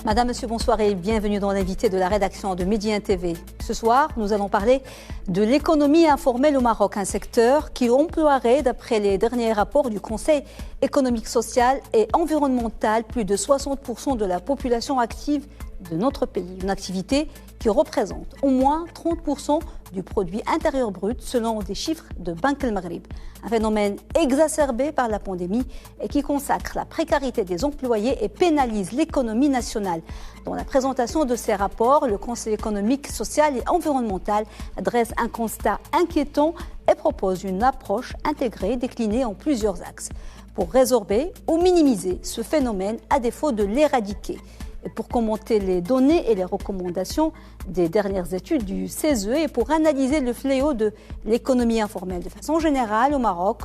Madame, Monsieur, bonsoir et bienvenue dans l'invité de la rédaction de Média TV. Ce soir, nous allons parler de l'économie informelle au Maroc, un secteur qui emploierait, d'après les derniers rapports du Conseil économique, social et environnemental, plus de 60% de la population active de notre pays. Une activité qui représente au moins 30% du produit intérieur brut selon des chiffres de Banque El Maghrib. Un phénomène exacerbé par la pandémie et qui consacre la précarité des employés et pénalise l'économie nationale. Dans la présentation de ces rapports, le Conseil économique, social et environnemental dresse un constat inquiétant et propose une approche intégrée déclinée en plusieurs axes pour résorber ou minimiser ce phénomène à défaut de l'éradiquer. Et pour commenter les données et les recommandations des dernières études du CESE et pour analyser le fléau de l'économie informelle de façon générale au Maroc,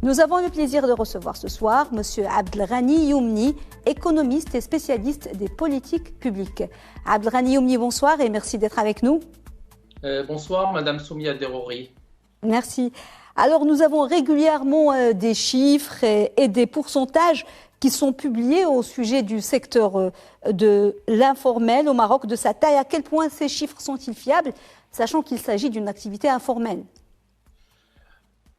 nous avons le plaisir de recevoir ce soir M. Abdelghani Youmni, économiste et spécialiste des politiques publiques. Abdelghani Youmni, bonsoir et merci d'être avec nous. Bonsoir, Madame Soumia Derouri. Merci. Alors, nous avons régulièrement des chiffres et des pourcentages qui sont publiés au sujet du secteur de l'informel au Maroc, de sa taille. À quel point ces chiffres sont-ils fiables, sachant qu'il s'agit d'une activité informelle?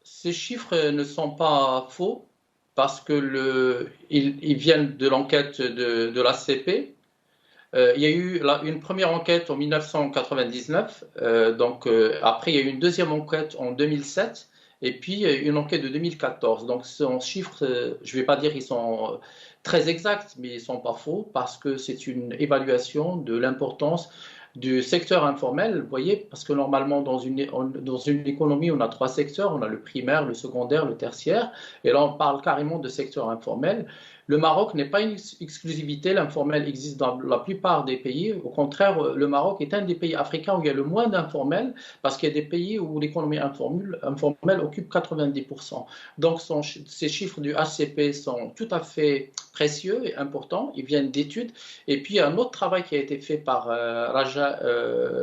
Ces chiffres ne sont pas faux parce que ils viennent de l'enquête de l'ACP. Il y a eu une première enquête en 1999, après il y a eu une deuxième enquête en 2007. Et puis, une enquête de 2014. Donc, ce chiffres, je ne vais pas dire qu'ils sont très exacts, mais ils ne sont pas faux parce que c'est une évaluation de l'importance du secteur informel. Vous voyez, parce que normalement, dans une économie, on a trois secteurs. On a le primaire, le secondaire, le tertiaire. Et là, on parle carrément de secteur informel. Le Maroc n'est pas une exclusivité, l'informel existe dans la plupart des pays. Au contraire, le Maroc est un des pays africains où il y a le moins d'informel parce qu'il y a des pays où l'économie informelle occupe 90%. Donc ces chiffres du HCP sont tout à fait précieux et importants, ils viennent d'études. Et puis il y a un autre travail qui a été fait par Raja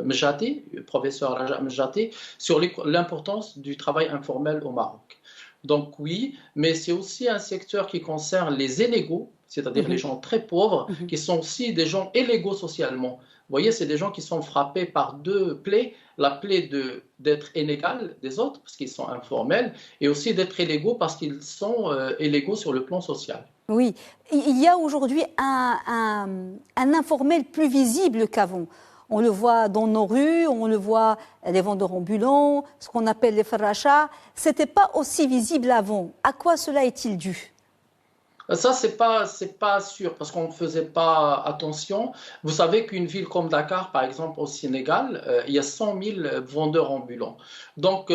Mejati, professeur Raja Mejati, sur l'importance du travail informel au Maroc. Donc oui, mais c'est aussi un secteur qui concerne les illégaux, c'est-à-dire les gens très pauvres, qui sont aussi des gens illégaux socialement. Vous voyez, c'est des gens qui sont frappés par deux plaies, la plaie d'être inégal des autres, parce qu'ils sont informels, et aussi d'être illégaux parce qu'ils sont illégaux sur le plan social. Oui, il y a aujourd'hui un informel plus visible qu'avant. On le voit dans nos rues, on le voit les vendeurs ambulants, ce qu'on appelle les farrachas. Ce n'était pas aussi visible avant. À quoi cela est-il dû ? Ça, c'est pas sûr, parce qu'on ne faisait pas attention. Vous savez qu'une ville comme Dakar, par exemple, au Sénégal, il y a 100 000 vendeurs ambulants. Donc,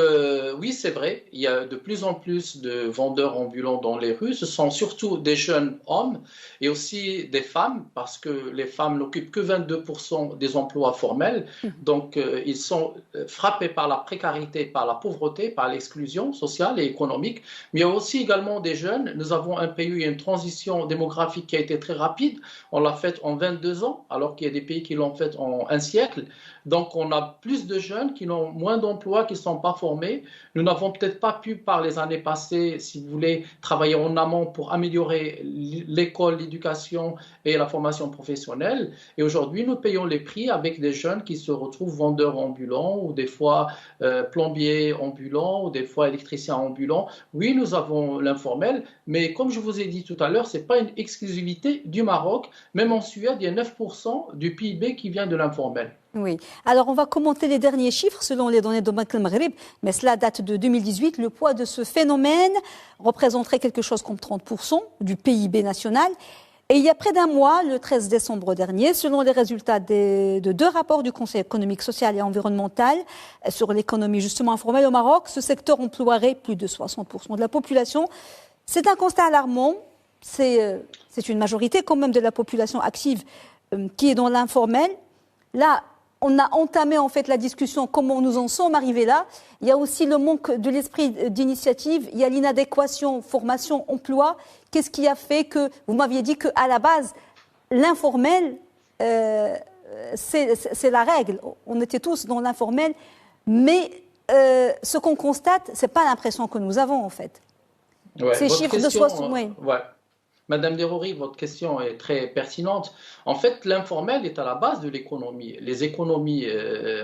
oui, c'est vrai, il y a de plus en plus de vendeurs ambulants dans les rues. Ce sont surtout des jeunes hommes et aussi des femmes, parce que les femmes n'occupent que 22% des emplois formels. Donc, ils sont frappés par la précarité, par la pauvreté, par l'exclusion sociale et économique. Mais il y a aussi également des jeunes. Nous avons un pays où il y a une transition démographique qui a été très rapide. On l'a faite en 22 ans, alors qu'il y a des pays qui l'ont faite en un siècle. Donc, on a plus de jeunes qui ont moins d'emplois, qui ne sont pas formés. Nous n'avons peut-être pas pu, par les années passées, si vous voulez, travailler en amont pour améliorer l'école, l'éducation et la formation professionnelle. Et aujourd'hui, nous payons les prix avec des jeunes qui se retrouvent vendeurs ambulants ou des fois plombiers ambulants ou des fois électriciens ambulants. Oui, nous avons l'informel, mais comme je vous ai dit tout à l'heure, ce n'est pas une exclusivité du Maroc. Même en Suède, il y a 9% du PIB qui vient de l'informel. Oui. Alors, on va commenter les derniers chiffres selon les données de Banque El Maghrib, mais cela date de 2018. Le poids de ce phénomène représenterait quelque chose comme 30% du PIB national. Et il y a près d'un mois, le 13 décembre dernier, selon les résultats de deux rapports du Conseil économique, social et environnemental sur l'économie justement informelle au Maroc, ce secteur emploierait plus de 60% de la population. C'est un constat alarmant. C'est une majorité quand même de la population active qui est dans l'informel. Là, on a entamé en fait la discussion, comment nous en sommes arrivés là. Il y a aussi le manque de l'esprit d'initiative, il y a l'inadéquation formation-emploi. Qu'est-ce qui a fait que, vous m'aviez dit qu'à la base, l'informel, c'est la règle. On était tous dans l'informel, mais ce qu'on constate, ce n'est pas l'impression que nous avons en fait. Ouais, Ces chiffres de 60... Ouais. Madame Derori, votre question est très pertinente. En fait, l'informel est à la base de l'économie. Les économies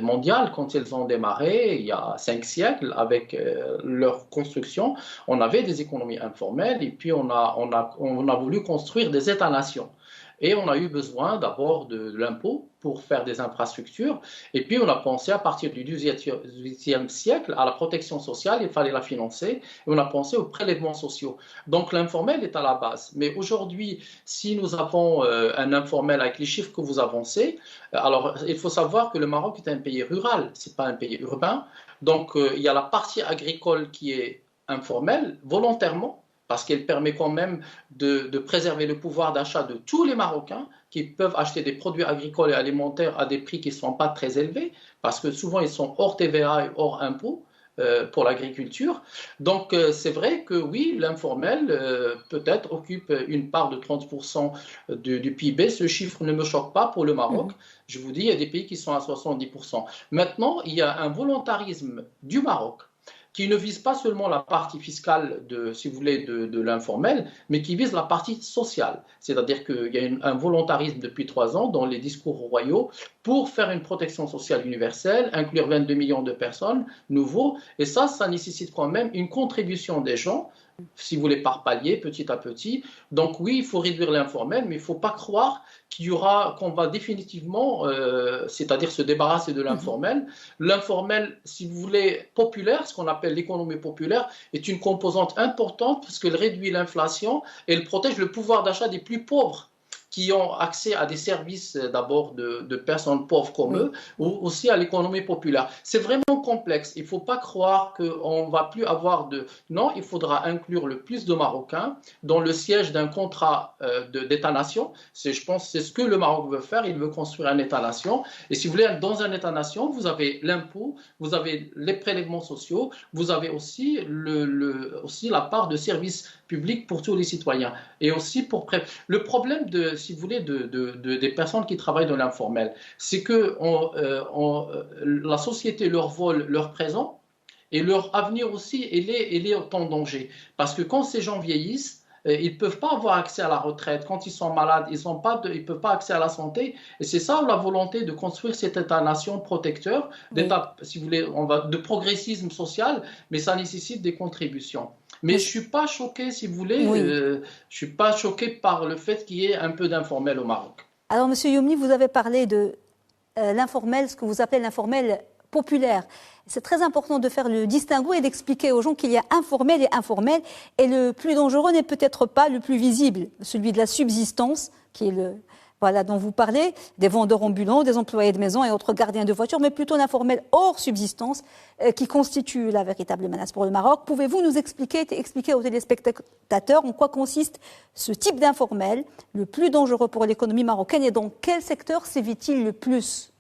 mondiales, quand elles ont démarré il y a 5 siècles, avec leur construction, on avait des économies informelles et puis on a voulu construire des États-nations. Et on a eu besoin d'abord de l'impôt pour faire des infrastructures. Et puis on a pensé à partir du XVIIIe siècle à la protection sociale, il fallait la financer. Et on a pensé aux prélèvements sociaux. Donc l'informel est à la base. Mais aujourd'hui, si nous avons un informel avec les chiffres que vous avancez, alors il faut savoir que le Maroc est un pays rural, ce n'est pas un pays urbain. Donc il y a la partie agricole qui est informelle volontairement, parce qu'elle permet quand même de préserver le pouvoir d'achat de tous les Marocains qui peuvent acheter des produits agricoles et alimentaires à des prix qui ne sont pas très élevés, parce que souvent ils sont hors TVA et hors impôts pour l'agriculture. Donc c'est vrai que oui, l'informel peut-être occupe une part de 30% du PIB. Ce chiffre ne me choque pas pour le Maroc. Je vous dis, il y a des pays qui sont à 70%. Maintenant, il y a un volontarisme du Maroc qui ne vise pas seulement la partie fiscale si vous voulez, de l'informel, mais qui vise la partie sociale. C'est-à-dire qu'il y a un volontarisme depuis 3 ans dans les discours royaux pour faire une protection sociale universelle, inclure 22 millions de personnes nouveaux, et ça nécessite quand même une contribution des gens, si vous voulez, par palier, petit à petit. Donc oui, il faut réduire l'informel, mais il ne faut pas croire qu'on va définitivement, c'est-à-dire se débarrasser de l'informel. L'informel, si vous voulez, populaire, ce qu'on appelle l'économie populaire, est une composante importante parce qu'elle réduit l'inflation et elle protège le pouvoir d'achat des plus pauvres, qui ont accès à des services d'abord de personnes pauvres comme eux, ou aussi à l'économie populaire. C'est vraiment complexe. Il ne faut pas croire qu'on ne va plus avoir de... Non, il faudra inclure le plus de Marocains dans le siège d'un contrat d'État-nation. Je pense que c'est ce que le Maroc veut faire. Il veut construire un État-nation. Et si vous voulez, dans un État-nation, vous avez l'impôt, vous avez les prélèvements sociaux, vous avez aussi, aussi la part de services publics pour tous les citoyens. Et aussi le problème si vous voulez, des personnes qui travaillent dans l'informel, c'est que la société leur vole leur présent et leur avenir aussi, il est en danger. Parce que quand ces gens vieillissent, ils ne peuvent pas avoir accès à la retraite. Quand ils sont malades, ils ne peuvent pas accès à la santé. Et c'est ça la volonté de construire cet État-nation protecteur, si vous voulez, de progressisme social, mais ça nécessite des contributions. Mais je ne suis pas choqué, si vous voulez, je ne suis pas choqué par le fait qu'il y ait un peu d'informel au Maroc. Alors, M. Youmni, vous avez parlé de l'informel, ce que vous appelez l'informel populaire. C'est très important de faire le distinguo et d'expliquer aux gens qu'il y a informel et informel. Et le plus dangereux n'est peut-être pas le plus visible, celui de la subsistance, qui est dont vous parlez, des vendeurs ambulants, des employés de maison et autres gardiens de voitures, mais plutôt l'informel hors subsistance qui constitue la véritable menace pour le Maroc. Pouvez-vous nous expliquer aux téléspectateurs en quoi consiste ce type d'informel, le plus dangereux pour l'économie marocaine, et dans quel secteur sévit-il le plus ?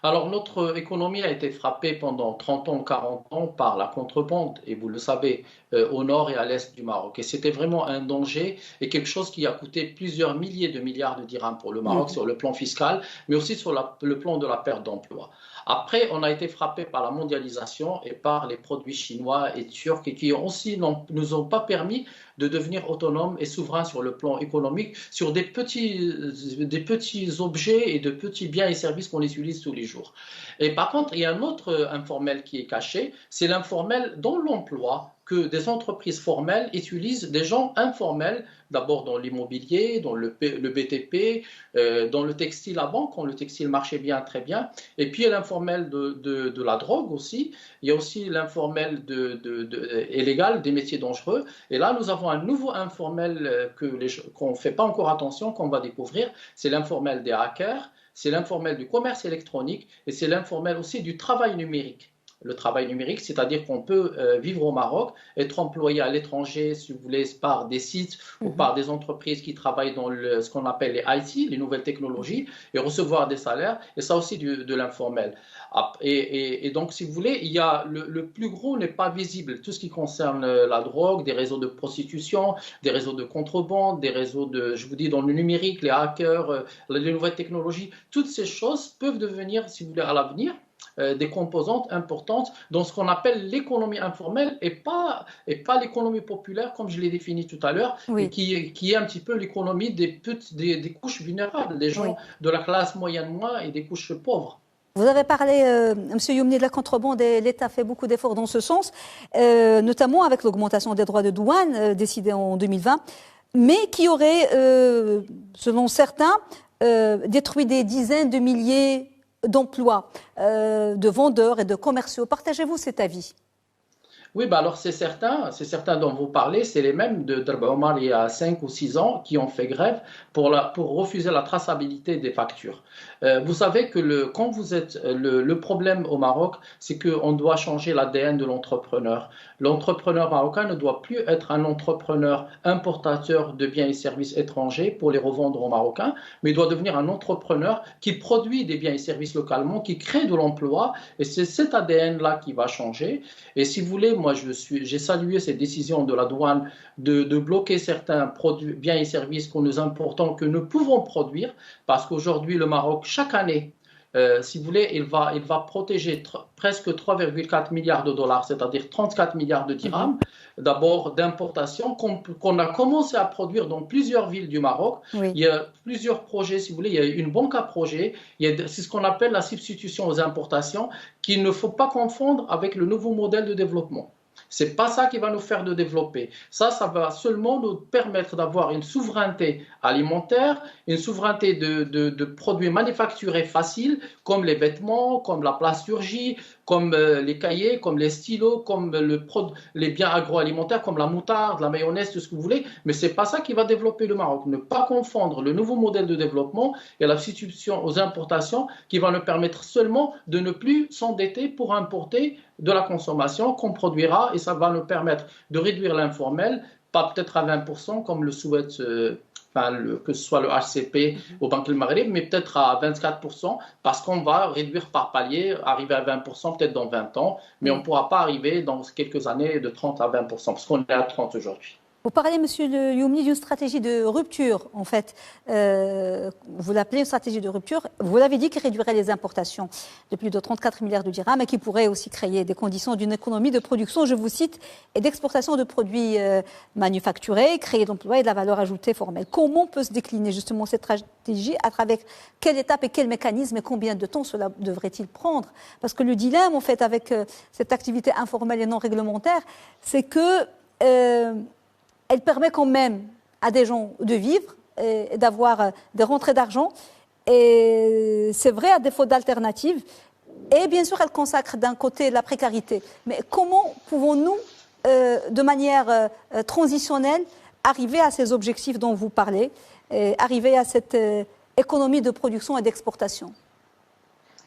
Alors, notre économie a été frappée pendant 30 ans, 40 ans par la contrebande, et vous le savez, au nord et à l'est du Maroc. Et c'était vraiment un danger et quelque chose qui a coûté plusieurs milliers de milliards de dirhams pour le Maroc sur le plan fiscal, mais aussi sur le plan de la perte d'emploi. Après, on a été frappé par la mondialisation et par les produits chinois et turcs et qui aussi nous ont pas permis de devenir autonomes et souverains sur le plan économique, sur des petits objets et de petits biens et services qu'on utilise tous les jours. Et par contre, il y a un autre informel qui est caché, c'est l'informel dans l'emploi, que des entreprises formelles utilisent des gens informels, d'abord dans l'immobilier, dans le BTP, dans le textile à banque, quand le textile marchait bien, très bien. Et puis il y a l'informel de la drogue aussi. Il y a aussi l'informel illégal, des métiers dangereux. Et là, nous avons un nouveau informel qu'on ne fait pas encore attention, qu'on va découvrir. C'est l'informel des hackers, c'est l'informel du commerce électronique et c'est l'informel aussi du travail numérique. Le travail numérique, c'est-à-dire qu'on peut vivre au Maroc, être employé à l'étranger, si vous voulez, par des sites ou par des entreprises qui travaillent dans ce qu'on appelle les IT, les nouvelles technologies, et recevoir des salaires, et ça aussi de l'informel. Et donc, si vous voulez, il y a le plus gros n'est pas visible. Tout ce qui concerne la drogue, des réseaux de prostitution, des réseaux de contrebande, des réseaux je vous dis, dans le numérique, les hackers, les nouvelles technologies, toutes ces choses peuvent devenir, si vous voulez, à l'avenir, des composantes importantes dans ce qu'on appelle l'économie informelle et pas l'économie populaire comme je l'ai défini tout à l'heure, et qui est un petit peu l'économie des couches vulnérables, des gens de la classe moyenne et des couches pauvres. Vous avez parlé, M. Youmni, de la contrebande et l'État fait beaucoup d'efforts dans ce sens, notamment avec l'augmentation des droits de douane décidée en 2020, mais qui aurait, selon certains, détruit des dizaines de milliers d'emplois de vendeurs et de commerciaux. Partagez-vous cet avis ? Oui, alors c'est certains dont vous parlez, c'est les mêmes de Darba Omar il y a 5 ou 6 ans qui ont fait grève pour refuser la traçabilité des factures. Vous savez que quand vous êtes le problème au Maroc, c'est qu'on doit changer l'ADN de l'entrepreneur. L'entrepreneur marocain ne doit plus être un entrepreneur importateur de biens et services étrangers pour les revendre aux Marocains, mais il doit devenir un entrepreneur qui produit des biens et services localement, qui crée de l'emploi, et c'est cet ADN-là qui va changer. Et si vous voulez, moi j'ai salué cette décision de la douane de bloquer certains produits, biens et services que nous importons, que nous pouvons produire, parce qu'aujourd'hui le Maroc, chaque année, si vous voulez, il va protéger presque 3,4 milliards de dollars, c'est-à-dire 34 milliards de dirhams, d'abord d'importation, qu'on a commencé à produire dans plusieurs villes du Maroc. Oui. Il y a plusieurs projets, si vous voulez, il y a une banque à projets, c'est ce qu'on appelle la substitution aux importations, qu'il ne faut pas confondre avec le nouveau modèle de développement. C'est pas ça qui va nous faire de développer. Ça va seulement nous permettre d'avoir une souveraineté alimentaire, une souveraineté de produits manufacturés faciles, comme les vêtements, comme la plasturgie, comme les cahiers, comme les stylos, comme les biens agroalimentaires, comme la moutarde, la mayonnaise, tout ce que vous voulez. Mais c'est pas ça qui va développer le Maroc. Ne pas confondre le nouveau modèle de développement et la substitution aux importations qui va nous permettre seulement de ne plus s'endetter pour importer de la consommation qu'on produira, et ça va nous permettre de réduire l'informel, pas peut-être à 20% comme le souhaite que ce soit le HCP au Banque du Maghreb, mais peut-être à 24%, parce qu'on va réduire par palier, arriver à 20% peut-être dans 20 ans, mais on ne pourra pas arriver dans quelques années de 30 à 20%, parce qu'on est à 30 aujourd'hui. Vous parlez, Monsieur Youmni, d'une stratégie de rupture, en fait. Vous l'appelez une stratégie de rupture. Vous l'avez dit, qui réduirait les importations de plus de 34 milliards de dirhams, mais qui pourrait aussi créer des conditions d'une économie de production, je vous cite, et d'exportation de produits manufacturés, créer de l'emploi et de la valeur ajoutée formelle. Comment peut se décliner justement cette stratégie, à travers quelle étape et quel mécanisme, et combien de temps cela devrait-il prendre? Parce que le dilemme, en fait, avec cette activité informelle et non réglementaire, c'est que elle permet quand même à des gens de vivre et d'avoir des rentrées d'argent. Et c'est vrai, à défaut d'alternatives. Et bien sûr, elle consacre d'un côté la précarité. Mais comment pouvons-nous, de manière transitionnelle, arriver à ces objectifs dont vous parlez, et arriver à cette économie de production et d'exportation?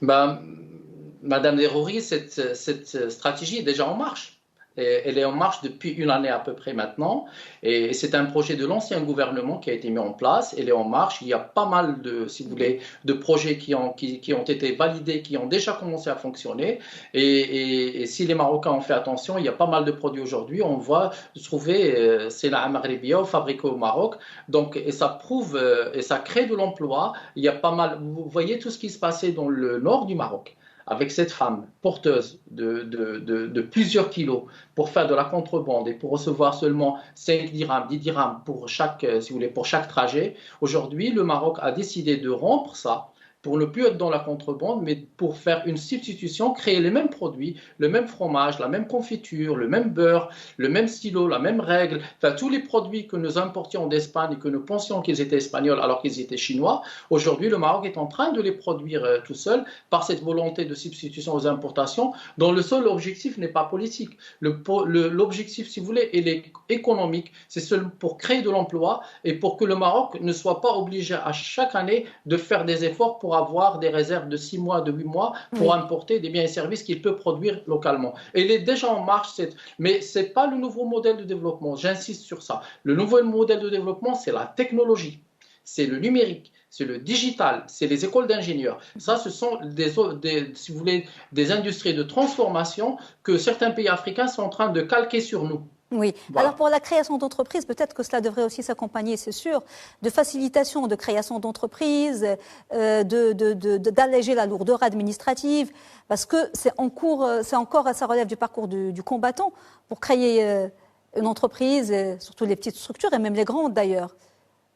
Madame Derouri, cette stratégie est déjà en marche. Elle est en marche depuis une année à peu près maintenant, et c'est un projet de l'ancien gouvernement qui a été mis en place. Elle est en marche. Il y a pas mal si vous voulez, de projets qui ont été validés, qui ont déjà commencé à fonctionner. Et si les Marocains ont fait attention, il y a pas mal de produits aujourd'hui. On va trouver Sena Maghrébia fabriqués au Maroc. Donc, et ça prouve et ça crée de l'emploi. Il y a pas mal. Vous voyez tout ce qui se passait dans le nord du Maroc, avec cette femme porteuse de plusieurs kilos pour faire de la contrebande et pour recevoir seulement 5 dirhams, 10 dirhams pour chaque trajet. Aujourd'hui, le Maroc a décidé de rompre ça, pour ne plus être dans la contrebande, mais pour faire une substitution, créer les mêmes produits, le même fromage, la même confiture, le même beurre, le même stylo, la même règle, enfin tous les produits que nous importions d'Espagne et que nous pensions qu'ils étaient espagnols alors qu'ils étaient chinois. Aujourd'hui, le Maroc est en train de les produire tout seul par cette volonté de substitution aux importations, dont le seul objectif n'est pas politique. L'objectif, si vous voulez, il est économique. C'est seulement pour créer de l'emploi et pour que le Maroc ne soit pas obligé à chaque année de faire des efforts pour avoir des réserves de 6 mois, de 8 mois pour importer des biens et services qu'il peut produire localement. Et il est déjà en marche, mais ce n'est pas le nouveau modèle de développement, j'insiste sur ça. Le nouveau modèle de développement, c'est la technologie, c'est le numérique, c'est le digital, c'est les écoles d'ingénieurs. Ça, ce sont si vous voulez, des industries de transformation que certains pays africains sont en train de calquer sur nous. Oui. Voilà. Alors pour la création d'entreprises, peut-être que cela devrait aussi s'accompagner, c'est sûr, de facilitation de création d'entreprises, d'alléger la lourdeur administrative, parce que c'est en cours, ça relève du parcours du combattant pour créer une entreprise, surtout les petites structures et même les grandes d'ailleurs.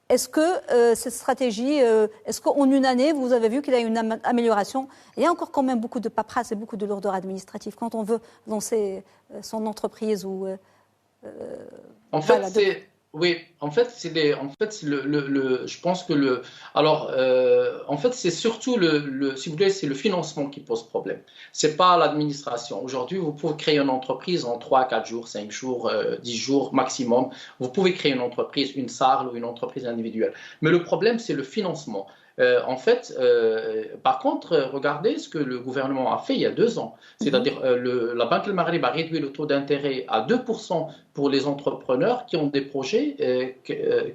Est-ce que cette stratégie, est-ce qu'en une année, vous avez vu qu'il y a une amélioration? Il y a encore quand même beaucoup de paperasse et beaucoup de lourdeur administrative quand on veut lancer son entreprise ou En fait, voilà. oui, en fait, c'est je pense que en fait, c'est surtout si vous voulez, c'est le financement qui pose problème. C'est pas l'administration. Aujourd'hui, vous pouvez créer une entreprise en 3, 4 jours, 5 jours, 10 jours maximum. Vous pouvez créer une entreprise, une SARL ou une entreprise individuelle. Mais le problème, c'est le financement. Par contre, regardez ce que le gouvernement a fait il y a 2 ans. C'est-à-dire, la Banque El Maghreb a réduit le taux d'intérêt à 2% pour les entrepreneurs qui ont des projets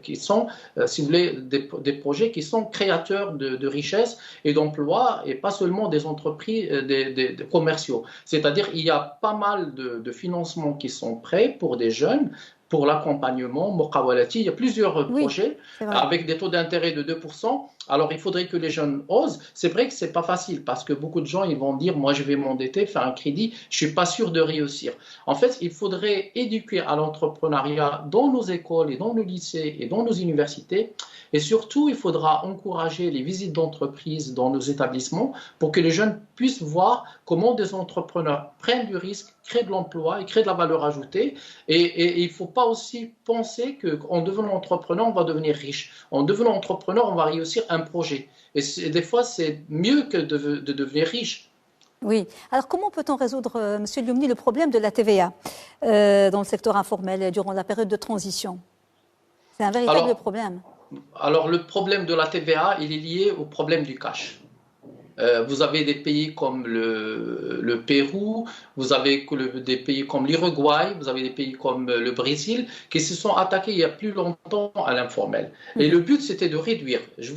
qui sont, si vous voulez, des projets qui sont créateurs de richesses et d'emplois et pas seulement des entreprises, des commerciaux. C'est-à-dire, il y a pas mal de financements qui sont prêts pour des jeunes. Pour l'accompagnement, Moqawalati, il y a plusieurs projets avec des taux d'intérêt de 2%. Alors, il faudrait que les jeunes osent. C'est vrai que ce n'est pas facile parce que beaucoup de gens ils vont dire « moi, je vais m'endetter, faire un crédit, je ne suis pas sûr de réussir ». En fait, il faudrait éduquer à l'entrepreneuriat dans nos écoles et dans nos lycées et dans nos universités. Et surtout, il faudra encourager les visites d'entreprises dans nos établissements pour que les jeunes puissent voir comment des entrepreneurs prennent du risque, créent de l'emploi et créent de la valeur ajoutée. Et il ne faut pas aussi penser qu'en devenant entrepreneur, on va devenir riche. En devenant entrepreneur, on va réussir un projet. Et des fois, c'est mieux que de devenir riche. Oui. Alors, comment peut-on résoudre, M. Lioumni, le problème de la TVA dans le secteur informel durant la période de transition? C'est un véritable problème. Alors, le problème de la TVA, il est lié au problème du cash. Vous avez des pays comme le Pérou, vous avez des pays comme l'Uruguay, vous avez des pays comme le Brésil qui se sont attaqués il y a plus longtemps à l'informel. Et le but, c'était de réduire. De toute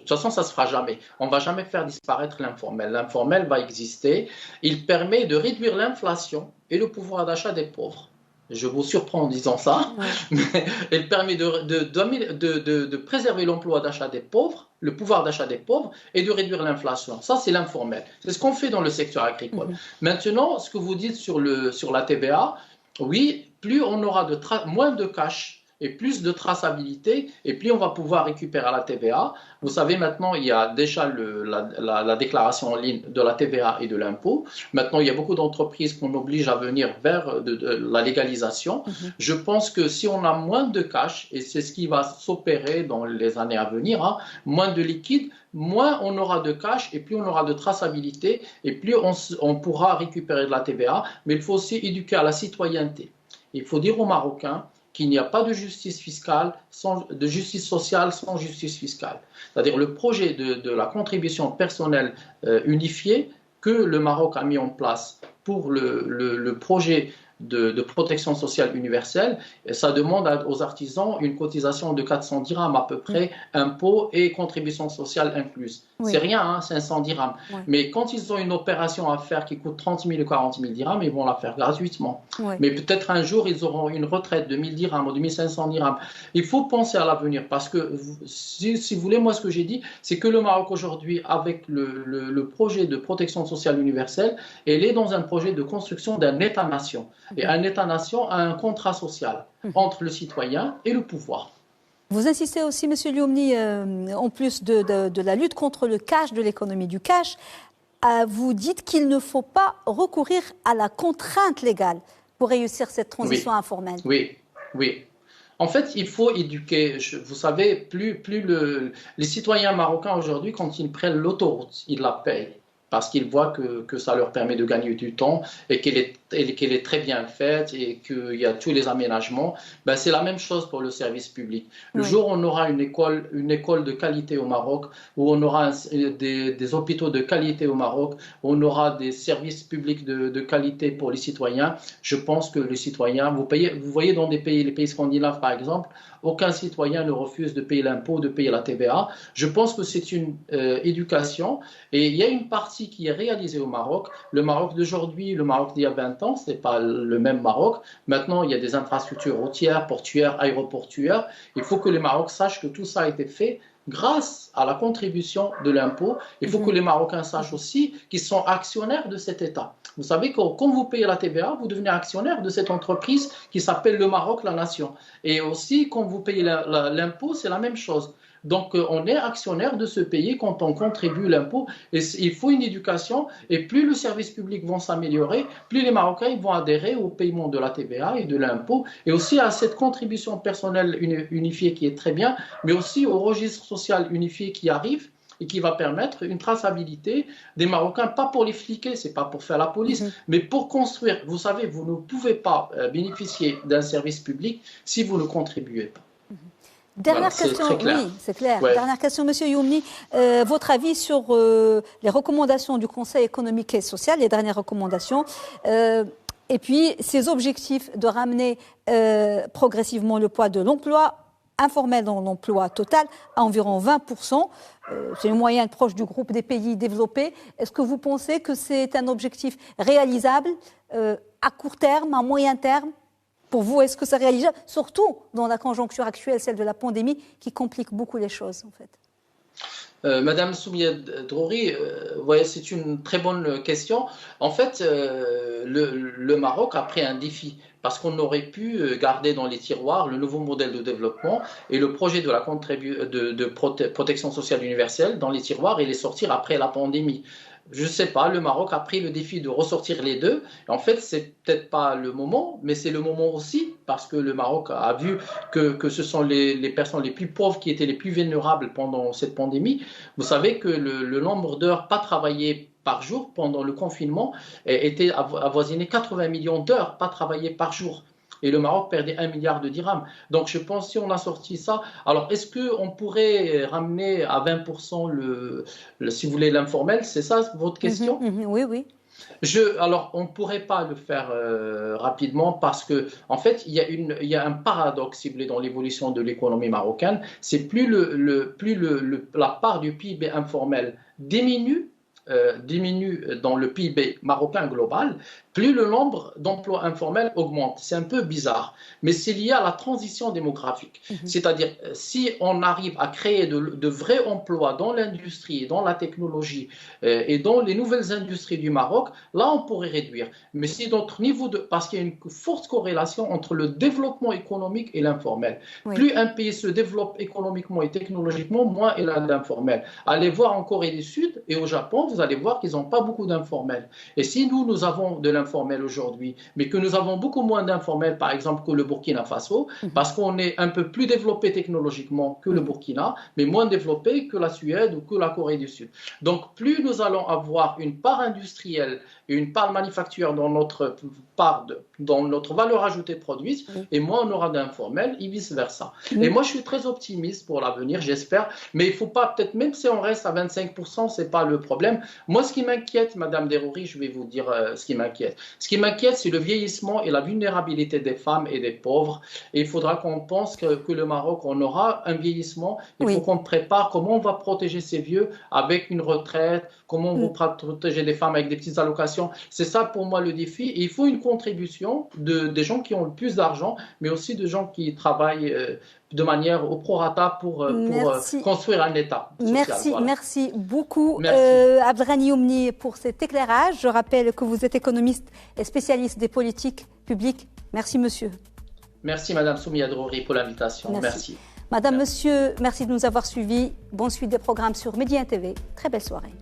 façon, ça ne se fera jamais. On ne va jamais faire disparaître l'informel. L'informel va exister. Il permet de réduire l'inflation et le pouvoir d'achat des pauvres. Je vous surprends en disant ça, mais elle permet de préserver l'emploi d'achat des pauvres, le pouvoir d'achat des pauvres et de réduire l'inflation. Ça, c'est l'informel. C'est ce qu'on fait dans le secteur agricole. Maintenant, ce que vous dites sur la TVA, oui, plus on aura moins de cash et plus de traçabilité, et plus on va pouvoir récupérer la TVA. Vous savez, maintenant, il y a déjà la déclaration en ligne de la TVA et de l'impôt. Maintenant, il y a beaucoup d'entreprises qu'on oblige à venir vers la légalisation. Je pense que si on a moins de cash, et c'est ce qui va s'opérer dans les années à venir, moins de liquide, moins on aura de cash, et plus on aura de traçabilité, et plus on pourra récupérer de la TVA. Mais il faut aussi éduquer à la citoyenneté. Il faut dire aux Marocains qu'il n'y a pas de justice fiscale, de justice sociale sans justice fiscale. C'est-à-dire le projet de la contribution personnelle unifiée que le Maroc a mis en place pour le projet de protection sociale universelle, et ça demande aux artisans une cotisation de 400 dirhams à peu près, impôts et contributions sociales incluses. C'est rien, 500 dirhams. Mais quand ils ont une opération à faire qui coûte 30 000 ou 40 000 dirhams, ils vont la faire gratuitement. Mais peut-être un jour, ils auront une retraite de 1000 dirhams ou de 1500 dirhams. Il faut penser à l'avenir parce que, si vous voulez, moi, ce que j'ai dit, c'est que le Maroc aujourd'hui, avec le projet de protection sociale universelle, elle est dans un projet de construction d'un État-nation. Et un État-nation a un contrat social entre le citoyen et le pouvoir. Vous insistez aussi, M. Lioumni, en plus de la lutte contre le cash, de l'économie du cash, vous dites qu'il ne faut pas recourir à la contrainte légale pour réussir cette transition informelle. Oui. En fait, il faut éduquer. Vous savez, plus les citoyens marocains aujourd'hui, quand ils prennent l'autoroute, ils la payent. Parce qu'ils voient que ça leur permet de gagner du temps et qu'elle est très bien faite et qu'il y a tous les aménagements. C'est la même chose pour le service public. Le jour où on aura une école de qualité au Maroc, où on aura des hôpitaux de qualité au Maroc, où on aura des services publics de qualité pour les citoyens, je pense que les citoyens, vous voyez dans les pays scandinaves par exemple, aucun citoyen ne refuse de payer l'impôt, de payer la TVA. Je pense que c'est une éducation et il y a une partie qui est réalisée au Maroc. Le Maroc d'aujourd'hui, le Maroc d'il y a 20 20 ans, ce n'est pas le même Maroc. Maintenant, il y a des infrastructures routières, portuaires, aéroportuaires. Il faut que les Maroc sachent que tout ça a été fait grâce à la contribution de l'impôt. Il faut que les Marocains sachent aussi qu'ils sont actionnaires de cet État. Vous savez que quand vous payez la TVA, vous devenez actionnaire de cette entreprise qui s'appelle le Maroc, la nation. Et aussi, quand vous payez l'impôt, c'est la même chose. Donc, on est actionnaire de ce pays quand on contribue l'impôt. Et il faut une éducation. Et plus le service public va s'améliorer, plus les Marocains vont adhérer au paiement de la TVA et de l'impôt. Et aussi à cette contribution personnelle unifiée qui est très bien, mais aussi au registre social unifié qui arrive et qui va permettre une traçabilité des Marocains, pas pour les fliquer, c'est pas pour faire la police, mais pour construire. Vous savez, vous ne pouvez pas bénéficier d'un service public si vous ne contribuez pas. Dernière question, oui, c'est clair. Ouais. Dernière question, Monsieur Youmni, votre avis sur les recommandations du Conseil économique et social, les dernières recommandations, et puis ces objectifs de ramener progressivement le poids de l'emploi informel dans l'emploi total à environ 20%. C'est une moyenne proche du groupe des pays développés. Est-ce que vous pensez que c'est un objectif réalisable à court terme, à moyen terme? Pour vous, est-ce que c'est réalisable, surtout dans la conjoncture actuelle, celle de la pandémie, qui complique beaucoup les choses, en fait? Madame Soumia Drouri, c'est une très bonne question. En fait, le Maroc a pris un défi parce qu'on aurait pu garder dans les tiroirs le nouveau modèle de développement et le projet de protection sociale universelle dans les tiroirs et les sortir après la pandémie. Je ne sais pas, le Maroc a pris le défi de ressortir les deux. En fait, c'est peut-être pas le moment, mais c'est le moment aussi, parce que le Maroc a vu que ce sont les personnes les plus pauvres qui étaient les plus vulnérables pendant cette pandémie. Vous savez que le nombre d'heures pas travaillées par jour pendant le confinement était avoisiné 80 millions d'heures pas travaillées par jour. Et le Maroc perdait 1 milliard de dirhams. Donc je pense si on a sorti ça, alors est-ce qu'on pourrait ramener à 20% si vous voulez l'informel, c'est ça votre question? Oui, oui. Alors on ne pourrait pas le faire rapidement parce que en fait il y a un paradoxe ciblé dans l'évolution de l'économie marocaine, c'est plus la part du PIB informel diminue dans le PIB marocain global, plus le nombre d'emplois informels augmente. C'est un peu bizarre, mais c'est lié à la transition démographique. C'est-à-dire, si on arrive à créer de vrais emplois dans l'industrie, dans la technologie et dans les nouvelles industries du Maroc, là, on pourrait réduire. Mais si notre niveau parce qu'il y a une forte corrélation entre le développement économique et l'informel. Oui. Plus un pays se développe économiquement et technologiquement, moins il a d'informel. Allez voir en Corée du Sud et au Japon, vous allez voir qu'ils n'ont pas beaucoup d'informel. Et si nous avons de l'informel aujourd'hui, mais que nous avons beaucoup moins d'informel, par exemple, que le Burkina Faso, parce qu'on est un peu plus développé technologiquement que le Burkina, mais moins développé que la Suède ou que la Corée du Sud. Donc, plus nous allons avoir une part industrielle et une part manufacturière dans notre valeur ajoutée de produits, et moins on aura d'informel, et vice-versa. Et moi, je suis très optimiste pour l'avenir, j'espère, mais il ne faut pas, peut-être même si on reste à 25%, ce n'est pas le problème. Moi, ce qui m'inquiète, Madame Derouri, je vais vous dire ce qui m'inquiète. Ce qui m'inquiète, c'est le vieillissement et la vulnérabilité des femmes et des pauvres. Et il faudra qu'on pense que le Maroc, on aura un vieillissement. Il faut qu'on prépare comment on va protéger ces vieux avec une retraite, comment on va protéger des femmes avec des petites allocations. C'est ça pour moi le défi. Et il faut une contribution des gens qui ont le plus d'argent, mais aussi de gens qui travaillent de manière au prorata pour construire un État social. Merci beaucoup, Abdelghani Youmni, pour cet éclairage. Je rappelle que vous êtes économiste et spécialiste des politiques publiques. Merci, monsieur. Merci, Madame Soumia Drouri, pour l'invitation. Merci. Madame, monsieur, merci de nous avoir suivis. Bonne suite des programmes sur Média TV. Très belle soirée.